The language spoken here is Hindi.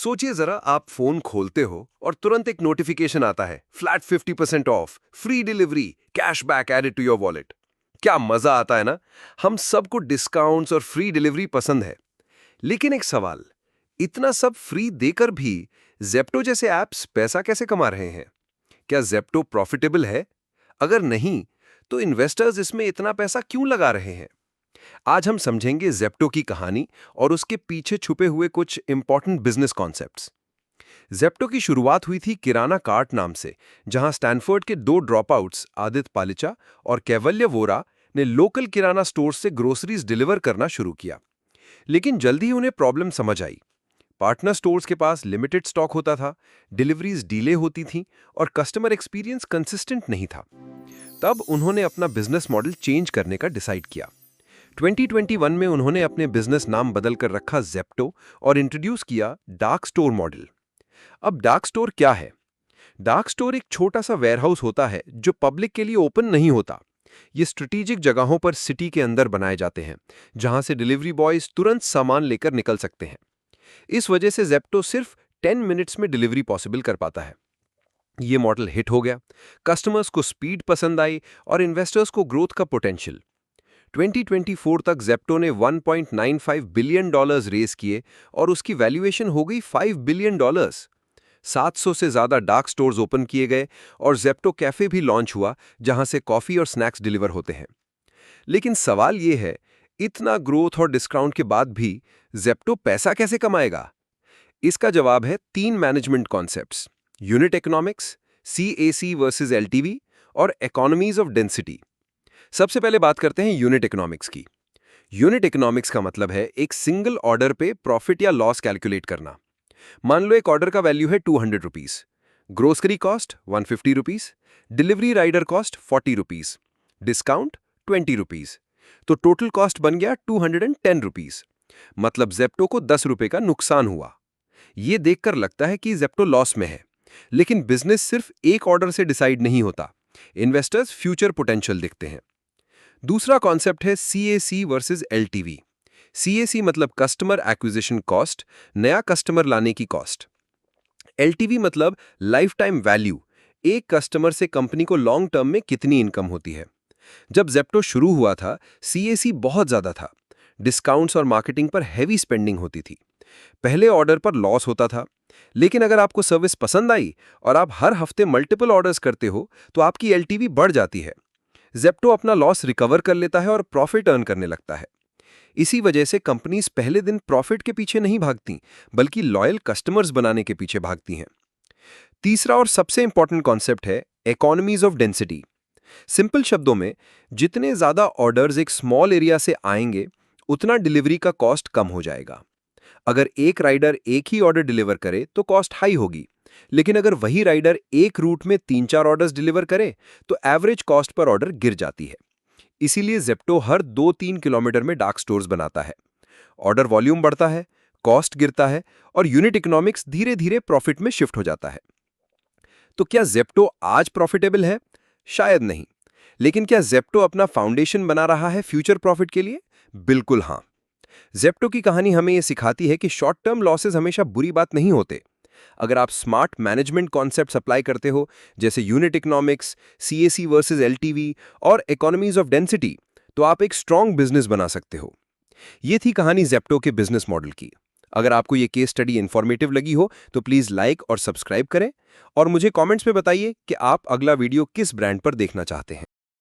सोचिए जरा, आप फोन खोलते हो और तुरंत एक नोटिफिकेशन आता है, flat 50% off, free delivery, cashback added to your wallet. क्या मजा आता है ना। हम सबको डिस्काउंट्स और फ्री डिलीवरी पसंद है। लेकिन एक सवाल, इतना सब फ्री देकर भी जेप्टो जैसे ऐप्स पैसा कैसे कमा रहे हैं? क्या जेप्टो प्रॉफिटेबल है? अगर नहीं, तो इन्वेस्टर्स इसमें इतना पैसा क्यों लगा रहे हैं? आज हम समझेंगे जेप्टो की कहानी और उसके पीछे छुपे हुए कुछ इंपॉर्टेंट बिजनेस कॉन्सेप्ट्स। जेप्टो की शुरुआत हुई थी किराना कार्ट नाम से, जहां स्टैनफोर्ड के दो ड्रॉपआउट्स आदित्य पालिचा और कैवल्य वोरा ने लोकल किराना स्टोर से ग्रोसरीज डिलीवर करना शुरू किया। लेकिन जल्दी ही उन्हें प्रॉब्लम समझ आई। पार्टनर स्टोर्स के पास लिमिटेड स्टॉक होता था, डिलीवरीज डिले होती थीं और कस्टमर एक्सपीरियंस कंसिस्टेंट नहीं था। तब उन्होंने अपना बिजनेस मॉडल चेंज करने का डिसाइड किया। 2021 में उन्होंने अपने बिजनेस नाम बदलकर रखा जेप्टो और इंट्रोड्यूस किया डार्क स्टोर मॉडल। अब डार्क स्टोर क्या है? डार्क स्टोर एक छोटा सा वेयरहाउस होता है जो पब्लिक के लिए ओपन नहीं होता। ये स्ट्रेटेजिक जगहों पर सिटी के अंदर बनाए जाते हैं, जहां से डिलीवरी बॉयज तुरंत सामान लेकर निकल सकते हैं। इस वजह से जेप्टो सिर्फ 10 मिनट्स में डिलीवरी पॉसिबल कर पाता है। ये मॉडल हिट हो गया, कस्टमर्स को स्पीड पसंद आई और इन्वेस्टर्स को ग्रोथ का पोटेंशियल। 2024 तक जेप्टो ने $1.95 बिलियन रेज किए और उसकी वैल्यूएशन हो गई $5 बिलियन। 700 से ज्यादा डार्क स्टोर्स ओपन किए गए और जेप्टो कैफे भी लॉन्च हुआ, जहां से कॉफी और स्नैक्स डिलीवर होते हैं। लेकिन सवाल यह है, इतना ग्रोथ और डिस्काउंट के बाद भी जेप्टो पैसा कैसे कमाएगा? इसका जवाब है तीन management concepts: unit economics, CAC versus LTV और इकोनॉमीज ऑफ डेंसिटी। सबसे पहले बात करते हैं यूनिट इकोनॉमिक्स की। यूनिट इकोनॉमिक्स का मतलब है एक सिंगल ऑर्डर पे प्रॉफिट या लॉस कैलकुलेट करना। मान लो एक ऑर्डर का वैल्यू है ₹200, grocery cost ₹150, delivery rider cost ₹40, discount ₹20, तो टोटल कॉस्ट बन गया ₹210। मतलब जेप्टो को ₹10 का नुकसान हुआ। ये देखकर लगता है कि जेप्टो लॉस में है, लेकिन बिजनेस सिर्फ एक ऑर्डर से डिसाइड नहीं होता। इन्वेस्टर्स फ्यूचर पोटेंशियल देखते हैं। दूसरा कॉन्सेप्ट है CAC वर्सेस LTV। CAC मतलब कस्टमर एक्विजिशन कॉस्ट, नया कस्टमर लाने की कॉस्ट। LTV मतलब लाइफ टाइम वैल्यू, एक कस्टमर से कंपनी को लॉन्ग टर्म में कितनी इनकम होती है। जब जेप्टो शुरू हुआ था, CAC बहुत ज्यादा था। डिस्काउंट्स और मार्केटिंग पर हैवी स्पेंडिंग होती थी। पहले ऑर्डर पर लॉस होता था, लेकिन अगर आपको सर्विस पसंद आई और आप हर हफ्ते मल्टीपल ऑर्डर्स करते हो, तो आपकी LTV बढ़ जाती है। जेप्टो अपना लॉस रिकवर कर लेता है और प्रॉफिट अर्न करने लगता है। इसी वजह से कंपनीज पहले दिन प्रॉफिट के पीछे नहीं भागती, बल्कि लॉयल कस्टमर्स बनाने के पीछे भागती हैं। तीसरा और सबसे इंपॉर्टेंट कॉन्सेप्ट है इकोनॉमीज ऑफ डेंसिटी। सिंपल शब्दों में, जितने ज्यादा ऑर्डर्स एक स्मॉल एरिया से आएंगे, उतना डिलीवरी का कॉस्ट कम हो जाएगा। अगर एक राइडर एक ही ऑर्डर डिलीवर करे तो कॉस्ट हाई होगी, लेकिन अगर वही राइडर एक रूट में 3-4 ऑर्डर्स डिलीवर करे तो एवरेज कॉस्ट पर ऑर्डर गिर जाती है। इसीलिए जेप्टो हर 2-3 किलोमीटर में डार्क स्टोर्स बनाता है। ऑर्डर वॉल्यूम बढ़ता है, कॉस्ट गिरता है और यूनिट इकोनॉमिक्स धीरे धीरे प्रॉफिट में शिफ्ट हो जाता है। तो क्या जेप्टो आज प्रॉफिटेबल है? शायद नहीं। लेकिन क्या जेप्टो अपना फाउंडेशन बना रहा है फ्यूचर प्रॉफिट के लिए? बिल्कुल हाँ। जेप्टो की कहानी हमें यह सिखाती है कि शॉर्ट टर्म लॉसेस हमेशा बुरी बात नहीं होते। अगर आप स्मार्ट मैनेजमेंट कॉन्सेप्ट अप्लाई करते हो, जैसे unit economics, CAC versus LTV और इकोनॉमीज ऑफ डेंसिटी, तो आप एक स्ट्रॉन्ग बिजनेस बना सकते हो। ये थी कहानी जेप्टो के बिजनेस मॉडल की। अगर आपको ये केस स्टडी इंफॉर्मेटिव लगी हो तो प्लीज लाइक और सब्सक्राइब करें और मुझे कमेंट्स में बताइए कि आप अगला वीडियो किस ब्रांड पर देखना चाहते हैं।